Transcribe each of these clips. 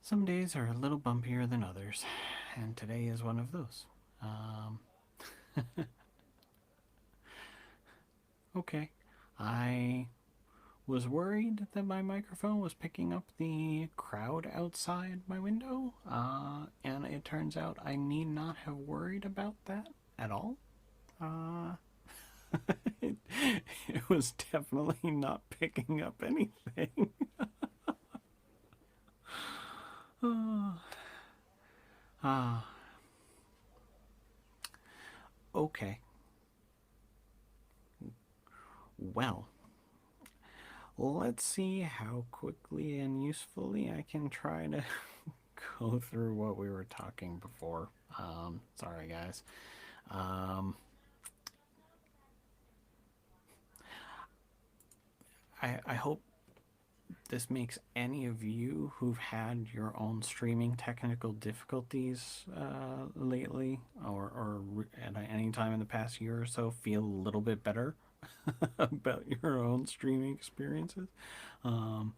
Some days are a little bumpier than others, and today is one of those. Um, okay. I was worried that my microphone was picking up the crowd outside my window, and it turns out I need not have worried about that at all. Uh, it, it was definitely not picking up anything. Ah, okay. Well, let's see how quickly and usefully I can try to go through what we were talking before. Sorry, guys. Um, I hope this makes any of you who've had your own streaming technical difficulties lately or at any time in the past year or so feel a little bit better about your own streaming experiences. Um,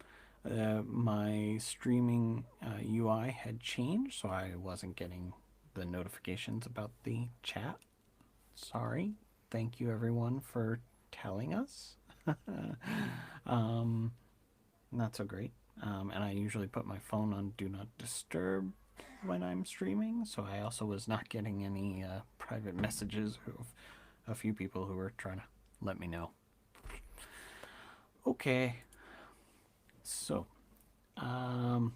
my streaming UI had changed, so I wasn't getting the notifications about the chat. Sorry. Thank you, everyone, for telling us. um, Not so great. And I usually put my phone on Do Not Disturb when I'm streaming, so I also was not getting any private messages of a few people who were trying to let me know. Okay, so um,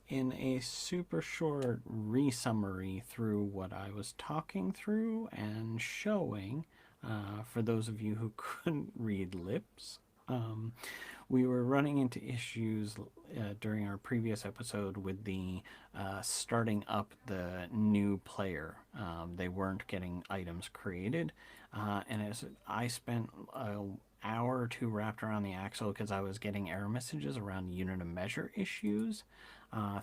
in a super short resummary through what I was talking through and showing, for those of you who couldn't read lips, we were running into issues during our previous episode with the starting up the new player. They weren't getting items created, and as I spent an hour or two wrapped around the axle because I was getting error messages around unit of measure issues,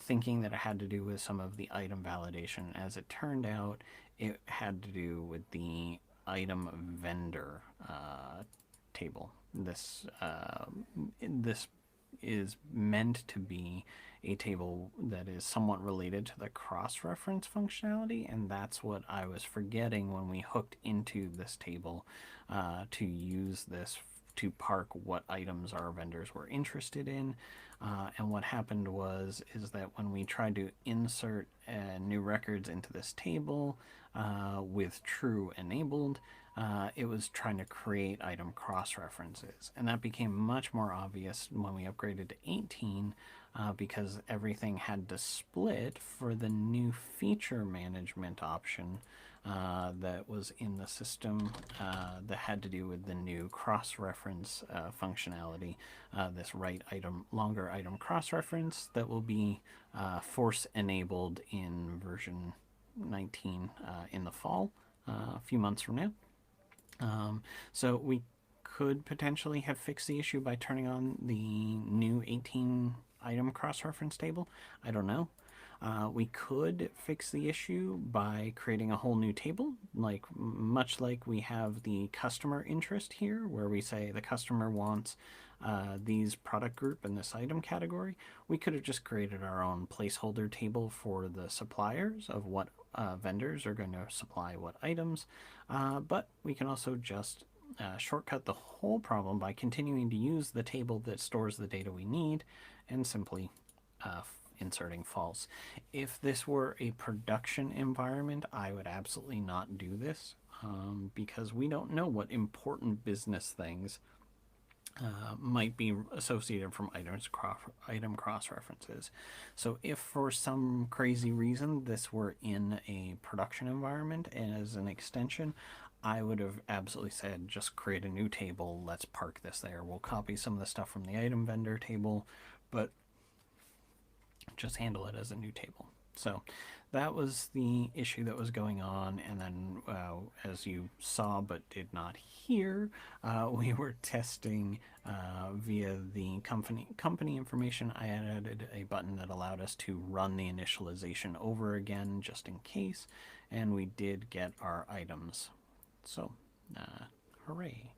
thinking that it had to do with some of the item validation. As it turned out, it had to do with the item vendor table. This is meant to be a table that is somewhat related to the cross-reference functionality, and that's what I was forgetting when we hooked into this table to use this to park what items our vendors were interested in. And what happened is that when we tried to insert new records into this table with true enabled, it was trying to create item cross references. And that became much more obvious when we upgraded to 18 because everything had to split for the new feature management option that was in the system that had to do with the new cross-reference functionality. This right item, longer item cross-reference that will be force enabled in version 19 in the fall, a few months from now. So we could potentially have fixed the issue by turning on the new 18 item cross-reference table. I don't know. We could fix the issue by creating a whole new table, like much like we have the customer interest here, where we say the customer wants these product group and this item category. We could have just created our own placeholder table for the suppliers of what vendors are going to supply what items, but we can also just shortcut the whole problem by continuing to use the table that stores the data we need and simply inserting false. If this were a production environment, I would absolutely not do this because we don't know what important business things might be associated from item cross references. So if for some crazy reason this were in a production environment as an extension, I would have absolutely said just create a new table, let's park this there. We'll copy some of the stuff from the item vendor table, but just handle it as a new table. So that was the issue that was going on. And then as you saw but did not hear, we were testing via the company information. I added a button that allowed us to run the initialization over again just in case, and we did get our items. So hooray.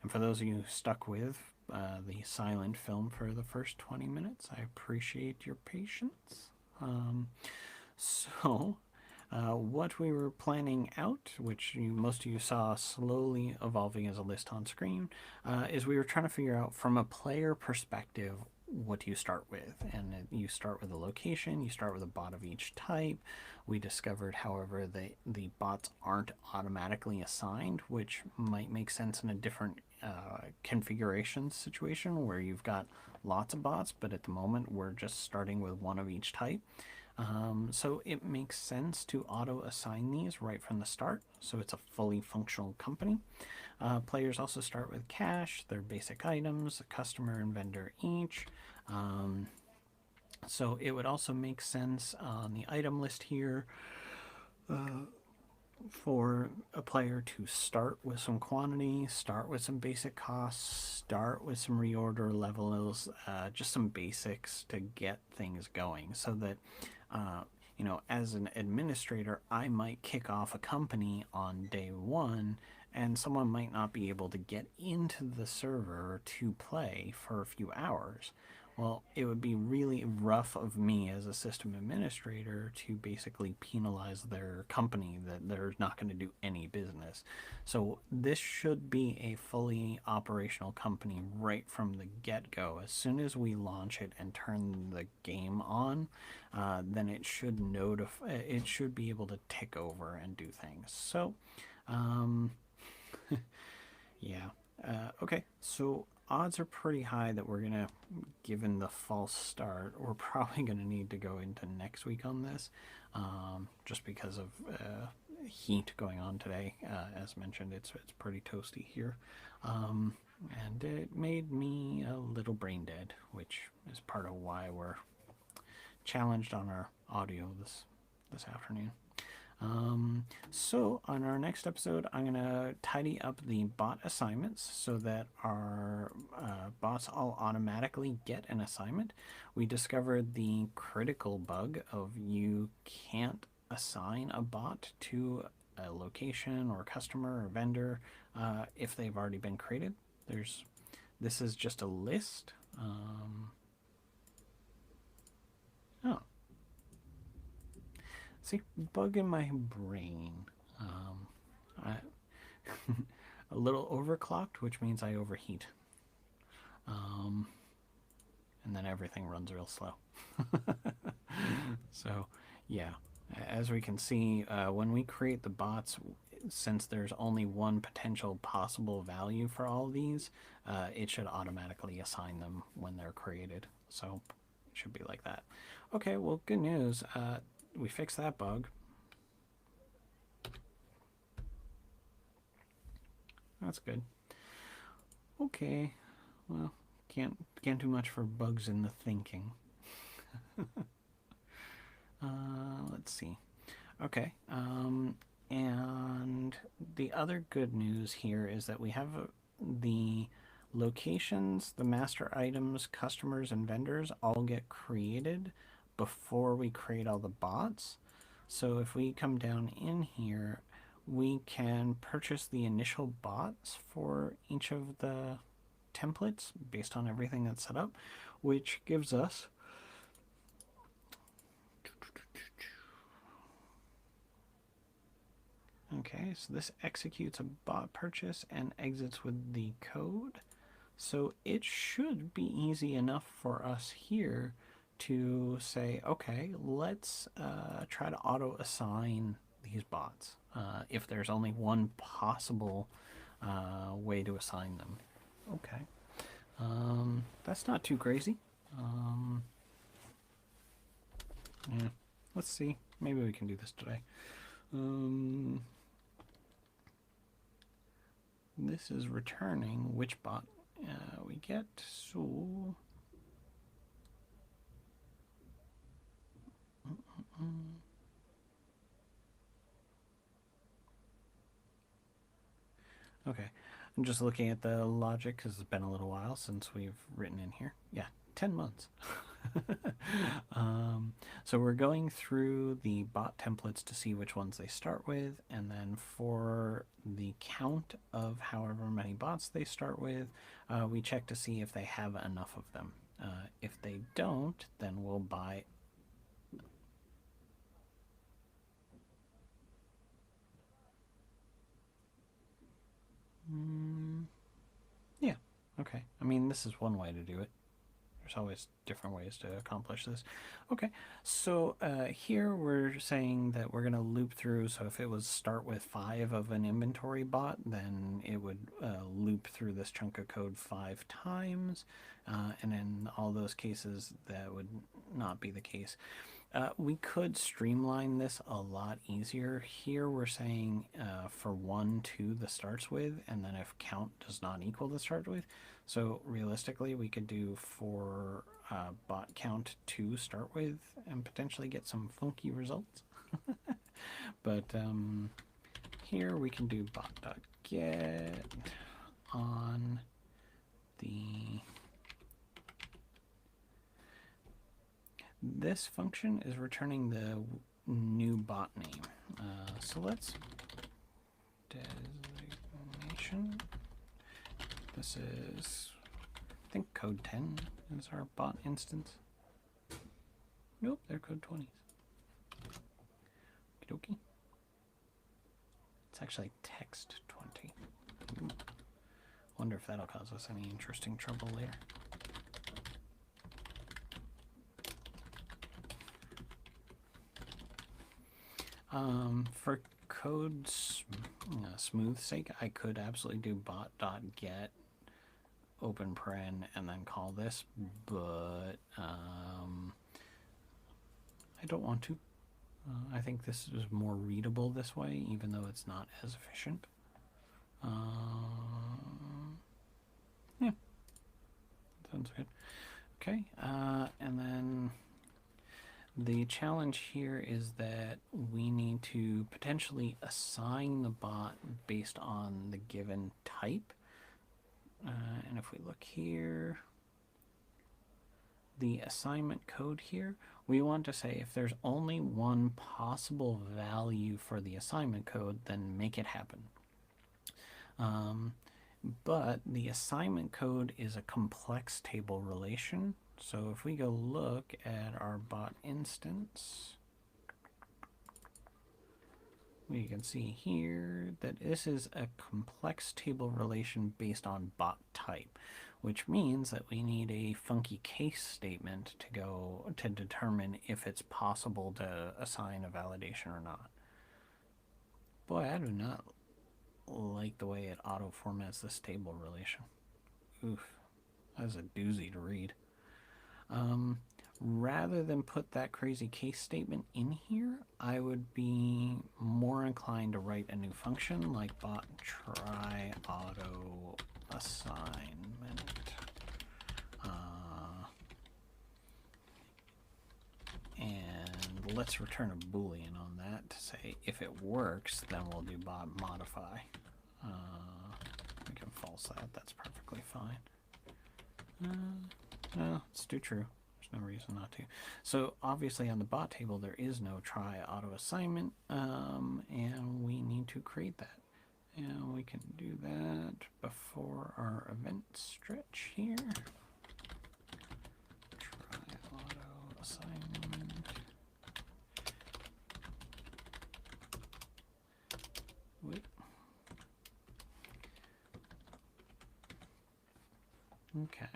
And for those of you who stuck with the silent film for the first 20 minutes. I appreciate your patience. So, what we were planning out, which most of you saw slowly evolving as a list on screen, is we were trying to figure out from a player perspective what do you start with. And you start with a location, you start with a bot of each type. We discovered, however, the bots aren't automatically assigned, which might make sense in a different configuration situation where you've got lots of bots, but at the moment we're just starting with one of each type. So it makes sense to auto assign these right from the start, so it's a fully functional company. Players also start with cash, their basic items, a customer and vendor each. So it would also make sense on the item list here for a player to start with some quantity, start with some basic costs, start with some reorder levels, just some basics to get things going so that as an administrator, I might kick off a company on day one and someone might not be able to get into the server to play for a few hours. Well, it would be really rough of me as a system administrator to basically penalize their company that they're not going to do any business. So this should be a fully operational company right from the get-go. As soon as we launch it and turn the game on, then it should it should be able to tick over and do things. So, yeah. Okay, so odds are pretty high that we're gonna, given the false start, we're probably gonna need to go into next week on this, just because of heat going on today. As mentioned, it's pretty toasty here, and it made me a little brain dead, which is part of why we're challenged on our audio this afternoon. So on our next episode, I'm going to tidy up the bot assignments so that our bots all automatically get an assignment. We discovered the critical bug of you can't assign a bot to a location or customer or vendor if they've already been created. This is just a list. Oh. See, bug in my brain. I, a little overclocked, which means I overheat. And then everything runs real slow. So, yeah. As we can see, when we create the bots, since there's only one potential possible value for all of these, it should automatically assign them when they're created. So it should be like that. Okay, well, good news. We fixed that bug. That's good. Okay, well, can't do much for bugs in the thinking. Let's see. Okay, and the other good news here is that we have the locations, the master items, customers, and vendors all get created before we create all the bots. So if we come down in here, we can purchase the initial bots for each of the templates based on everything that's set up, which gives us okay, so this executes a bot purchase and exits with the code. So it should be easy enough for us here to say, okay, let's try to auto assign these bots if there's only one possible way to assign them. Okay, that's not too crazy. Yeah, let's see. Maybe we can do this today. This is returning which bot we get. So okay, I'm just looking at the logic because it's been a little while since we've written in here. Yeah, 10 months. So we're going through the bot templates to see which ones they start with, and then for the count of however many bots they start with, we check to see if they have enough of them. If they don't, then we'll buy. Yeah, okay. I mean, this is one way to do it. There's always different ways to accomplish this. Okay, so here we're saying that we're going to loop through. So if it was start with 5 of an inventory bot, then it would loop through this chunk of code 5 times. And in all those cases, that would not be the case. We could streamline this a lot easier. Here we're saying for 1, 2 the starts with, and then if count does not equal the start with. So realistically, we could do for bot count 2 start with and potentially get some funky results. But here we can do bot.get on the... This function is returning the new bot name. So let's designation. This is, I think, code 10 is our bot instance. Nope, they're code 20s. Okie dokie. It's actually text 20. Ooh. Wonder if that'll cause us any interesting trouble later. For code smooth sake, I could absolutely do bot.get open paren and then call this, but I don't want to. I think this is more readable this way, even though it's not as efficient. Yeah, sounds good. Okay, and then the challenge here is that we need to potentially assign the bot based on the given type. And if we look here, the assignment code here, we want to say if there's only one possible value for the assignment code, then make it happen. But the assignment code is a complex table relation. So if we go look at our bot instance, we can see here that this is a complex table relation based on bot type, which means that we need a funky case statement to go to determine if it's possible to assign a validation or not. Boy, I do not like the way it auto formats this table relation. Oof, that's a doozy to read. Rather than put that crazy case statement in here, I would be more inclined to write a new function like bot try auto assignment. And let's return a boolean on that to say if it works, then we'll do bot modify. We can false that. That's perfectly fine. No, let's do true. There's no reason not to. So obviously on the bot table there is no try auto assignment, and we need to create that. And we can do that before our event stretch here. Try auto assignment. Wait. Okay.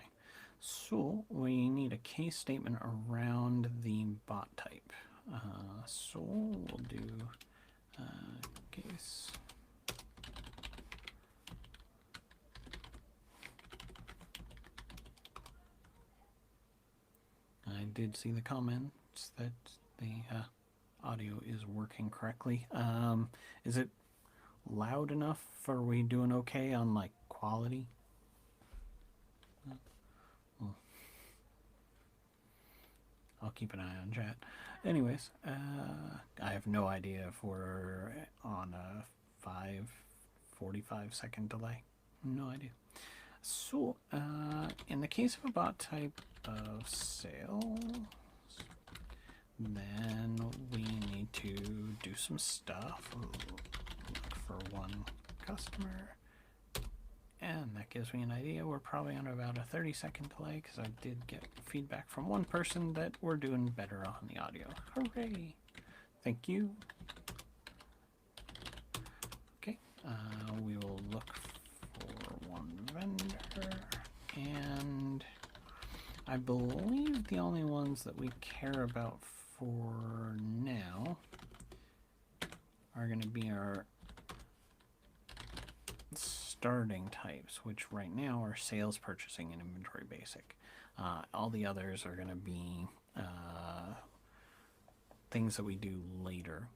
So we need a case statement around the bot type. So we'll do case. I did see the comments that the audio is working correctly. Is it loud enough? Are we doing okay on like quality? I'll keep an eye on chat. Anyways, I have no idea if we're on a 45 second delay. No idea. So, in the case of a bot type of sales, then we need to do some stuff. Look for one customer. And that gives me an idea. We're probably on about a 30-second delay because I did get feedback from one person that we're doing better on the audio. Hooray! Thank you. Okay, we will look for one vendor, and I believe the only ones that we care about for now are going to be our starting types, which right now are sales, purchasing, and inventory basic. All the others are going to be things that we do later.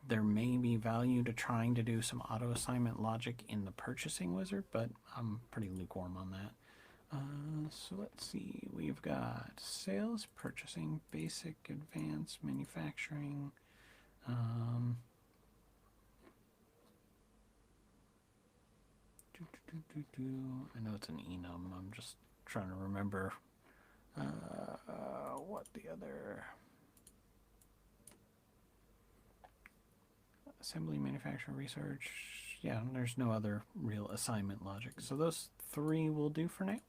There may be value to trying to do some auto assignment logic in the purchasing wizard, but I'm pretty lukewarm on that. So let's see, we've got sales, purchasing, basic, advanced, manufacturing. I know it's an enum. I'm just trying to remember what the other assembly, manufacturing, research. Yeah, there's no other real assignment logic. So those three will do for now.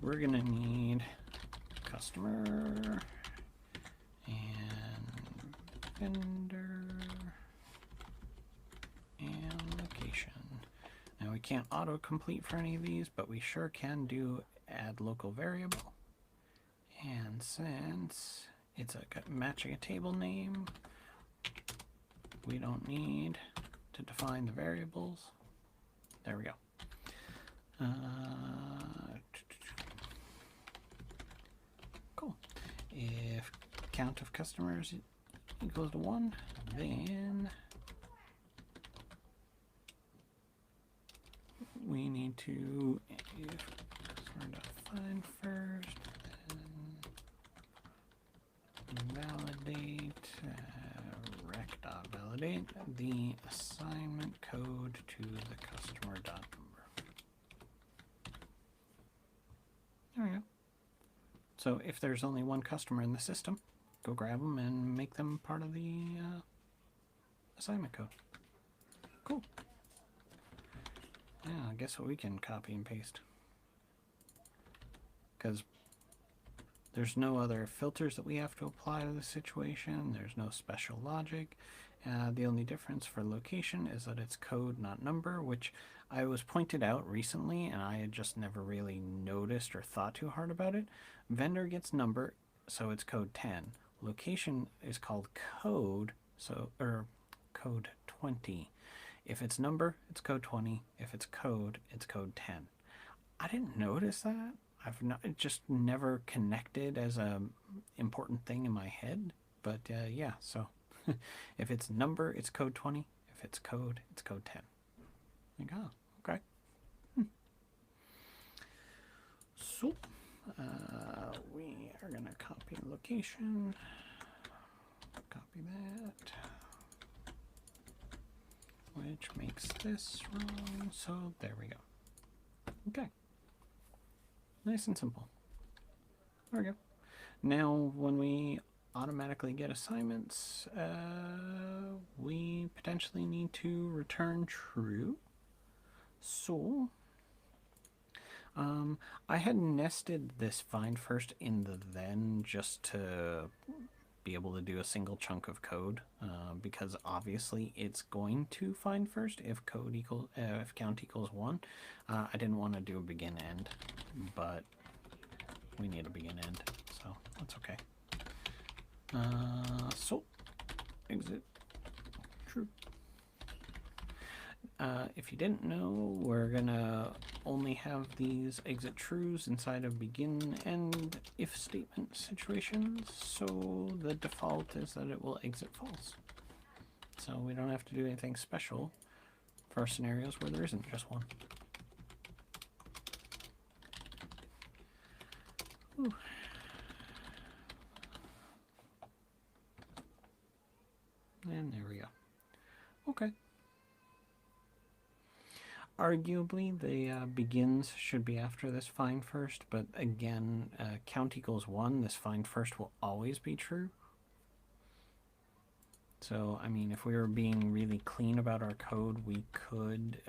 We're gonna need customer and vendor and location. Now we can't autocomplete for any of these, but we sure can do add local variable. And since it's matching a table name, we don't need to define the variables. There we go. Cool. If count of customers equals to 1, then we need to find first, then validate rec.validate the assignment code to the customer dot number. There we go. So if there's only one customer in the system, go grab them and make them part of the assignment code. Cool. Yeah, guess what we can copy and paste. Because there's no other filters that we have to apply to the situation. There's no special logic. The only difference for location is that it's code, not number, which I was pointed out recently, and I had just never really noticed or thought too hard about it. Vendor gets number, so it's code 10. Location is called code, or code 20. If it's number, it's code 20. If it's code 10. I didn't notice that. It just never connected as a important thing in my head. But yeah, so if it's number, it's code 20. If it's code 10. Like, oh, okay. So we are going to copy location. Copy that. Which makes this wrong. So there we go. Okay. Nice and simple. There we go. Now, when we automatically get assignments, we potentially need to return true. So, I had nested this find first in the then just to be able to do a single chunk of code, because obviously it's going to find first if if count equals 1. I didn't want to do a begin end, but we need a begin end, so that's okay. So exit true. If you didn't know, we're gonna only have these exit trues inside of begin and if statement situations, so the default is that it will exit false. So we don't have to do anything special for scenarios where there isn't just one. Whew. And there we go. Okay. Arguably, the begins should be after this find first, but again, count equals 1. This find first will always be true. So, I mean, if we were being really clean about our code, we could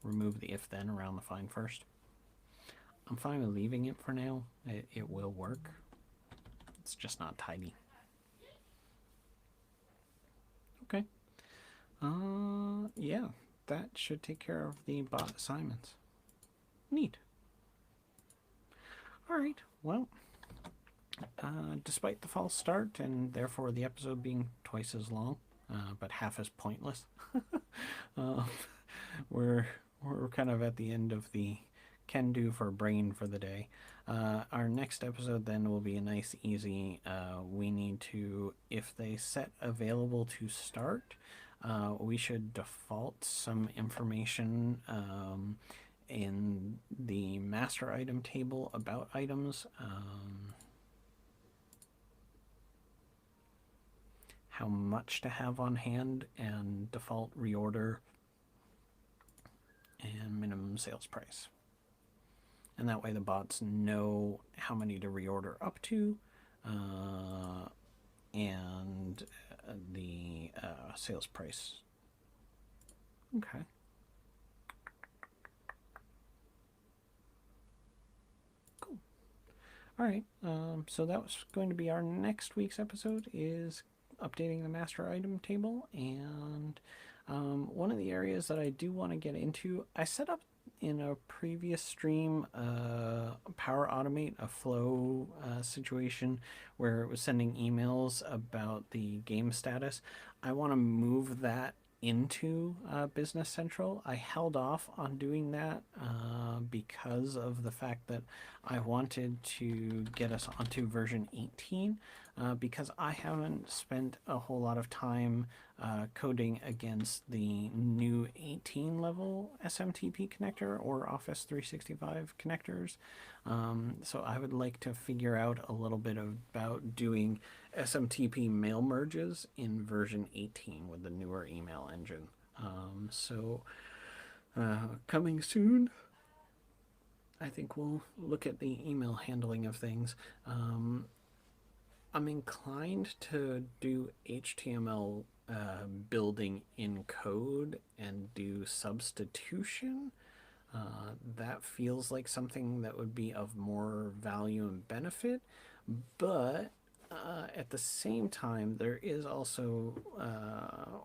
remove the if then around the find first. I'm fine with leaving it for now. It will work. It's just not tidy. Okay. Yeah, that should take care of the bot assignments. Neat. All right. Well, despite the false start and therefore the episode being twice as long, but half as pointless, uh, we're kind of at the end of the can do for brain for the day. Our next episode then will be a nice easy. We need to, if they set available to start, we should default some information in the master item table about items. How much to have on hand and default reorder and minimum sales price. And that way the bots know how many to reorder up to and the sales price. Okay. Cool. All right. So that was going to be our next week's episode, is updating the master item table. And one of the areas that I do want to get into, I set up in a previous stream Power Automate, a flow situation where it was sending emails about the game status. I want to move that into Business Central. I held off on doing that because of the fact that I wanted to get us onto version 18 because I haven't spent a whole lot of time coding against the new 18 level SMTP connector or Office 365 connectors. So I would like to figure out a little bit about doing SMTP mail merges in version 18 with the newer email engine. Coming soon. I think we'll look at the email handling of things. I'm inclined to do HTML building in code and do substitution. That feels like something that would be of more value and benefit, but at the same time, there is also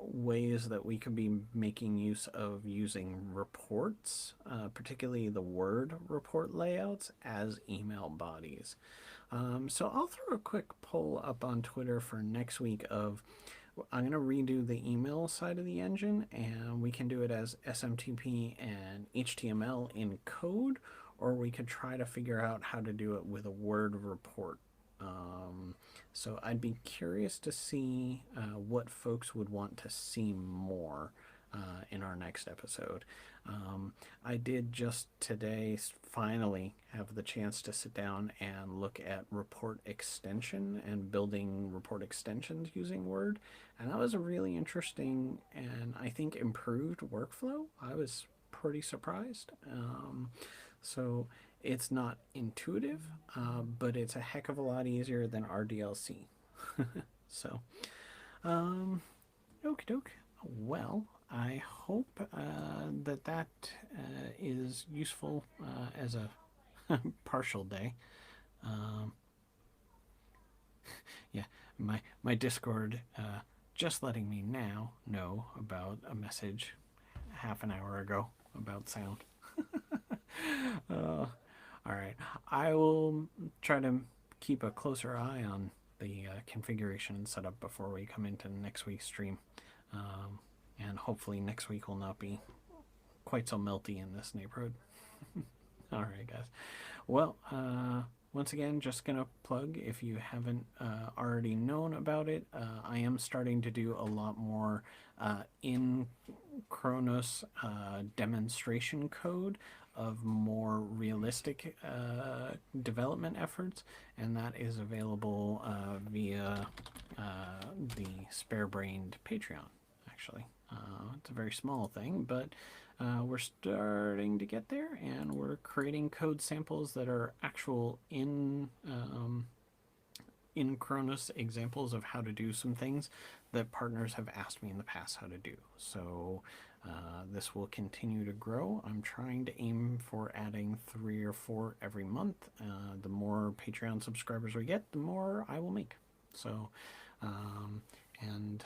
ways that we could be making use of using reports, particularly the Word report layouts, as email bodies. So I'll throw a quick poll up on Twitter for next week of, I'm going to redo the email side of the engine, and we can do it as SMTP and HTML in code, or we could try to figure out how to do it with a Word report. So I'd be curious to see what folks would want to see more in our next episode. I did just today finally have the chance to sit down and look at report extension and building report extensions using Word, and that was a really interesting and I think improved workflow. I was pretty surprised. So it's not intuitive, but it's a heck of a lot easier than RDLC. So, okie doke. Well, I hope that is useful as a partial day. Yeah, my Discord just letting me now know about a message half an hour ago about sound. All right, I will try to keep a closer eye on the configuration and setup before we come into next week's stream. And hopefully next week will not be quite so melty in this neighborhood. All right, guys. Well, once again, just gonna plug, if you haven't already known about it, I am starting to do a lot more in Kronos demonstration code of more realistic development efforts, and that is available via the Spare Brained Patreon, actually. It's a very small thing, but we're starting to get there, and we're creating code samples that are actual in Kronos examples of how to do some things that partners have asked me in the past how to do. So this will continue to grow. I'm trying to aim for adding 3 or 4 every month. The more Patreon subscribers we get, the more I will make. So, and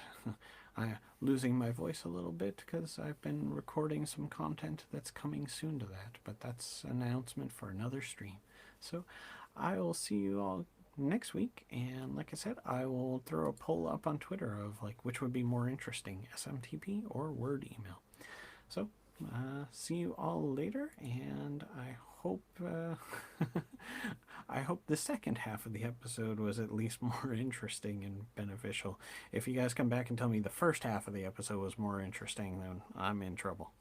I'm losing my voice a little bit because I've been recording some content that's coming soon to that, but that's an announcement for another stream. So I will see you all next week, and like I said, I will throw a poll up on Twitter of like which would be more interesting, SMTP or Word email. So see you all later, and I hope I hope the second half of the episode was at least more interesting and beneficial. If you guys come back and tell me the first half of the episode was more interesting, then I'm in trouble.